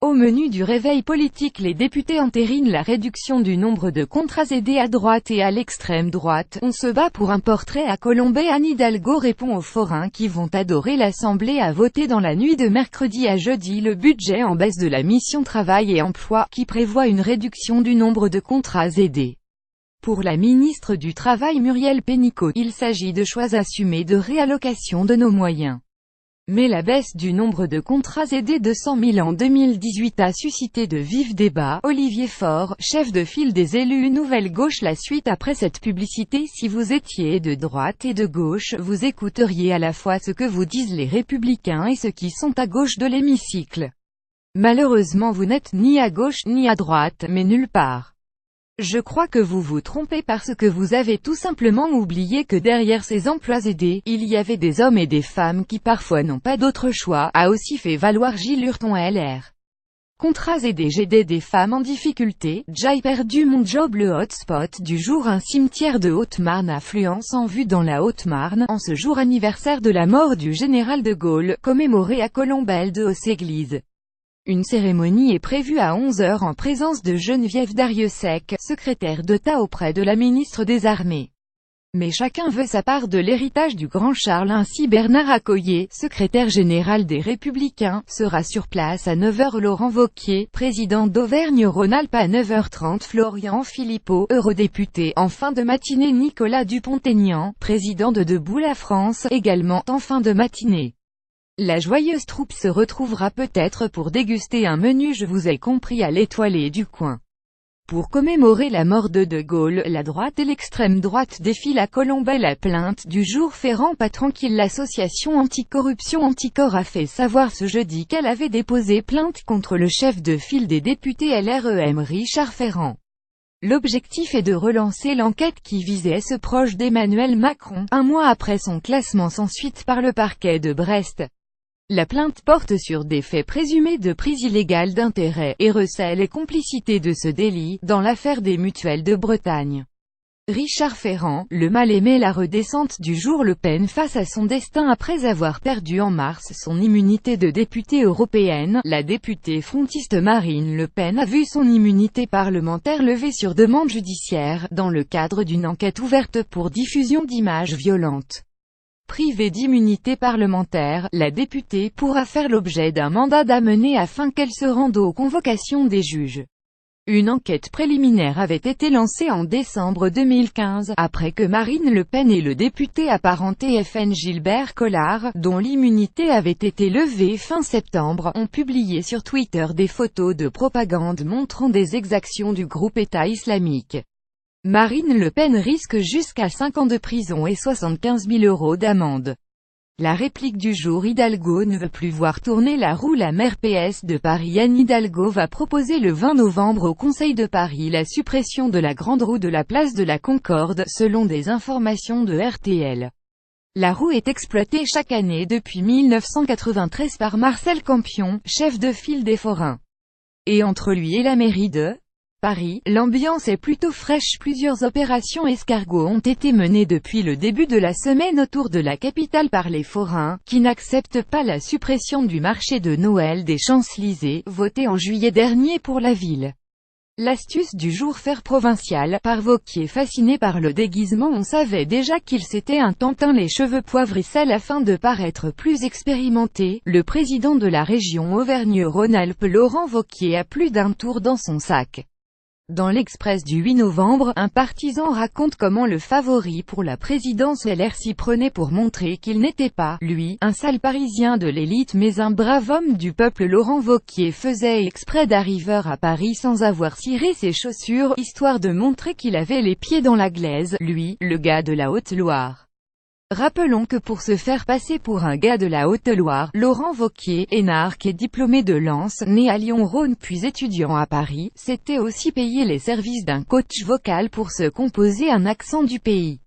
Au menu du réveil politique, les députés entérinent la réduction du nombre de contrats aidés à droite et à l'extrême droite. On se bat pour un portrait à Colombey. Anne Hidalgo répond aux forains qui vont adorer l'Assemblée à voter dans la nuit de mercredi à jeudi le budget en baisse de la mission Travail et Emploi, qui prévoit une réduction du nombre de contrats aidés. Pour la ministre du Travail Muriel Pénicaud, il s'agit de choix assumés de réallocation de nos moyens. Mais la baisse du nombre de contrats aidés de 100 000 en 2018 a suscité de vifs débats. Olivier Faure, chef de file des élus Nouvelle Gauche. La suite après cette publicité. Si vous étiez de droite et de gauche, vous écouteriez à la fois ce que vous disent les républicains et ceux qui sont à gauche de l'hémicycle. Malheureusement vous n'êtes ni à gauche ni à droite, mais nulle part. Je crois que vous vous trompez parce que vous avez tout simplement oublié que derrière ces emplois aidés, il y avait des hommes et des femmes qui parfois n'ont pas d'autre choix, a aussi fait valoir Gilles Hurton LR. Contrats aidés. J'aidais des femmes en difficulté, j'ai perdu mon job. Le hotspot du jour. Un cimetière de Haute-Marne. Affluence en vue dans la Haute-Marne, en ce jour anniversaire de la mort du général de Gaulle, commémoré à Colombelle de Hauts-Églises. Une cérémonie est prévue à 11 h en présence de Geneviève Darrieussecq, secrétaire d'État auprès de la ministre des Armées. Mais chacun veut sa part de l'héritage du grand Charles. Ainsi Bernard Accoyer, secrétaire général des Républicains, sera sur place à 9 h. Laurent Wauquiez, président d'Auvergne-Rhône-Alpes à 9 h 30. Florian Philippot, eurodéputé. En fin de matinée, Nicolas Dupont-Aignan, président de Debout la France, également en fin de matinée. La joyeuse troupe se retrouvera peut-être pour déguster un menu je vous ai compris à l'Étoilé du coin. Pour commémorer la mort de Gaulle, la droite et l'extrême droite défilent à Colombey. La plainte du jour. Ferrand pas tranquille. L'association anticorruption Anticor a fait savoir ce jeudi qu'elle avait déposé plainte contre le chef de file des députés LREM Richard Ferrand. L'objectif est de relancer l'enquête qui visait ce proche d'Emmanuel Macron, un mois après son classement sans suite par le parquet de Brest. La plainte porte sur des faits présumés de prise illégale d'intérêt, et recèle les complicités de ce délit, dans l'affaire des mutuelles de Bretagne. Richard Ferrand, le mal-aimé. La redescente du jour. Le Pen face à son destin après avoir perdu en mars son immunité de députée européenne. La députée frontiste Marine Le Pen a vu son immunité parlementaire levée sur demande judiciaire, dans le cadre d'une enquête ouverte pour diffusion d'images violentes. Privée d'immunité parlementaire, la députée pourra faire l'objet d'un mandat d'amener afin qu'elle se rende aux convocations des juges. Une enquête préliminaire avait été lancée en décembre 2015, après que Marine Le Pen et le député apparenté FN Gilbert Collard, dont l'immunité avait été levée fin septembre, ont publié sur Twitter des photos de propagande montrant des exactions du groupe État islamique. Marine Le Pen risque jusqu'à 5 ans de prison et 75 000 € d'amende. La réplique du jour. Hidalgo ne veut plus voir tourner la roue. La maire PS de Paris Anne Hidalgo va proposer le 20 novembre au Conseil de Paris la suppression de la grande roue de la place de la Concorde, selon des informations de RTL. La roue est exploitée chaque année depuis 1993 par Marcel Campion, chef de file des forains. Et entre lui et la mairie de Paris, l'ambiance est plutôt fraîche. Plusieurs opérations escargots ont été menées depuis le début de la semaine autour de la capitale par les forains, qui n'acceptent pas la suppression du marché de Noël des Champs-Élysées, voté en juillet dernier pour la ville. L'astuce du jour. Faire provincial, par Wauquiez. Fasciné par le déguisement. On savait déjà qu'il s'était un temps teint les cheveux poivre et sel afin de paraître plus expérimenté. Le président de la région Auvergne-Rhône-Alpes Laurent Wauquiez a plus d'un tour dans son sac. Dans l'Express du 8 novembre, un partisan raconte comment le favori pour la présidence LR s'y prenait pour montrer qu'il n'était pas, lui, un sale parisien de l'élite mais un brave homme du peuple. Laurent Wauquiez faisait exprès d'arriver à Paris sans avoir ciré ses chaussures, histoire de montrer qu'il avait les pieds dans la glaise, lui, le gars de la Haute-Loire. Rappelons que pour se faire passer pour un gars de la Haute-Loire, Laurent Wauquiez, énarque et diplômé de Lens, né à Lyon-Rhône puis étudiant à Paris, s'était aussi payé les services d'un coach vocal pour se composer un accent du pays.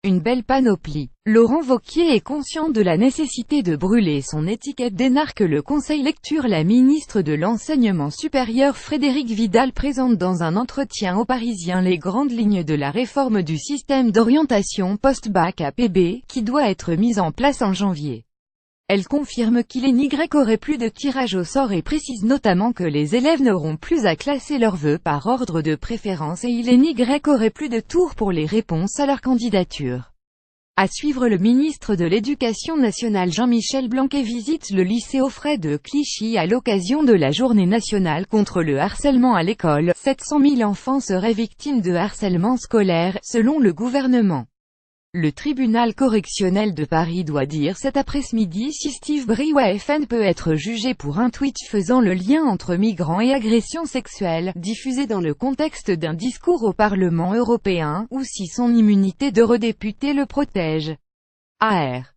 Une belle panoplie. Laurent Wauquiez est conscient de la nécessité de brûler son étiquette d'énarque. Le conseil lecture. La ministre de l'Enseignement supérieur Frédérique Vidal présente dans un entretien aux Parisiens les grandes lignes de la réforme du système d'orientation post-bac APB, qui doit être mise en place en janvier. Elle confirme qu'il n'y aurait plus de tirage au sort et précise notamment que les élèves n'auront plus à classer leurs vœux par ordre de préférence et il n'y aurait plus de tour pour les réponses à leur candidature. À suivre, le ministre de l'Éducation nationale Jean-Michel Blanquer visite le lycée Auffray de Clichy à l'occasion de la Journée nationale contre le harcèlement à l'école. 700 000 enfants seraient victimes de harcèlement scolaire, selon le gouvernement. Le tribunal correctionnel de Paris doit dire cet après-midi si Steve Briouat peut être jugé pour un tweet faisant le lien entre migrants et agressions sexuelles, diffusé dans le contexte d'un discours au Parlement européen, ou si son immunité d'eurodéputé le protège. AR